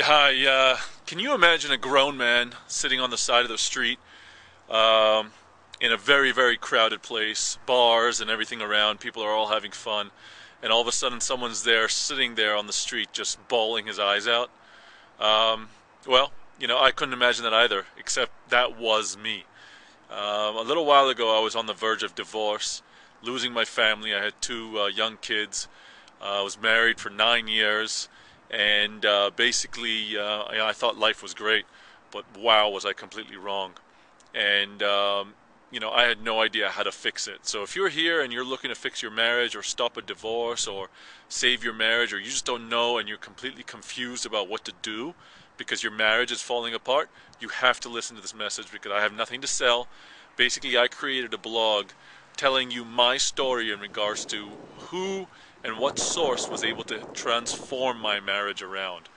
Hi, can you imagine a grown man sitting on the side of the street in a very, very crowded place, bars and everything around, people are all having fun, and all of a sudden someone's there, sitting there on the street, just bawling his eyes out? Um, well, I couldn't imagine that either, except that was me. A little while ago, I was on the verge of divorce, losing my family. I had two young kids. I was married for 9 years, and basically, I thought life was great, but wow, was I completely wrong. And I had no idea how to fix it. So if you're here and you're looking to fix your marriage, or stop a divorce, or save your marriage, or you just don't know and you're completely confused about what to do because your marriage is falling apart, you have to listen to this message, because I have nothing to sell. Basically, I created a blog telling you my story in regards to who and what source was able to transform my marriage around.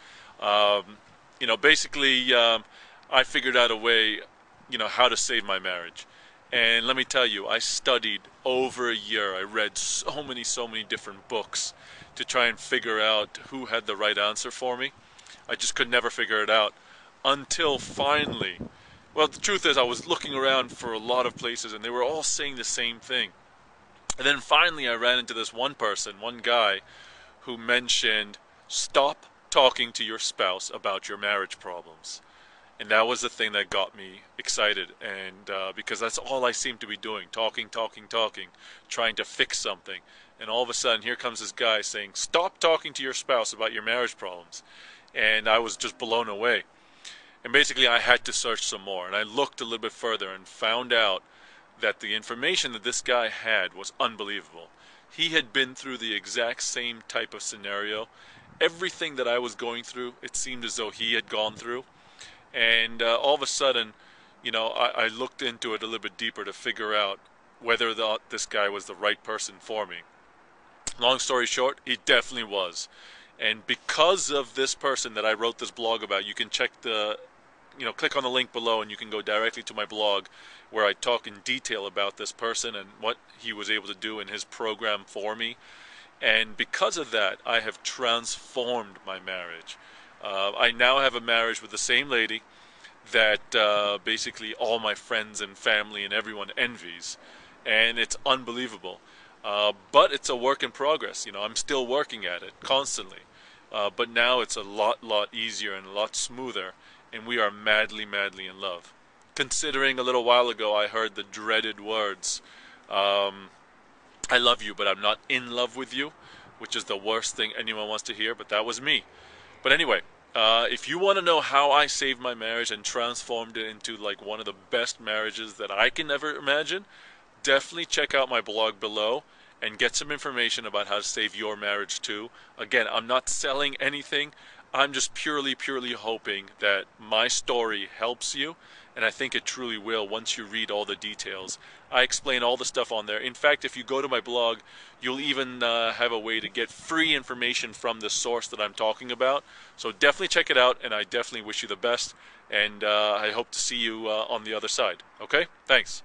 Basically, I figured out a way, how to save my marriage. And let me tell you, I studied over a year. I read so many different books to try and figure out who had the right answer for me. I just could never figure it out until finally, well, the truth is I was looking around for a lot of places and they were all saying the same thing. And then finally I ran into this one person, one guy, who mentioned, stop talking to your spouse about your marriage problems. And that was the thing that got me excited, and because that's all I seem to be doing, talking, trying to fix something. And all of a sudden, here comes this guy saying, stop talking to your spouse about your marriage problems. And I was just blown away. And basically, I had to search some more. And I looked a little bit further and found out that the information that this guy had was unbelievable. He had been through the exact same type of scenario. Everything that I was going through, it seemed as though he had gone through. And all of a sudden, I looked into it a little bit deeper to figure out whether this guy was the right person for me. Long story short, he definitely was. And because of this person that I wrote this blog about, you can check click on the link below and you can go directly to my blog, where I talk in detail about this person and what he was able to do in his program for me. And because of that, I have transformed my marriage. I now have a marriage with the same lady that basically all my friends and family and everyone envies, and it's unbelievable. But it's a work in progress. I'm still working at it constantly. But now it's a lot easier and a lot smoother, and we are madly in love. Considering a little while ago I heard the dreaded words, I love you, but I'm not in love with you, which is the worst thing anyone wants to hear, but that was me. But anyway, if you want to know how I saved my marriage and transformed it into like one of the best marriages that I can ever imagine, definitely check out my blog below and get some information about how to save your marriage too. Again, I'm not selling anything. I'm just purely hoping that my story helps you, and I think it truly will once you read all the details. I explain all the stuff on there. In fact, if you go to my blog, you'll even have a way to get free information from the source that I'm talking about. So definitely check it out, and I definitely wish you the best, and I hope to see you on the other side. Okay? Thanks.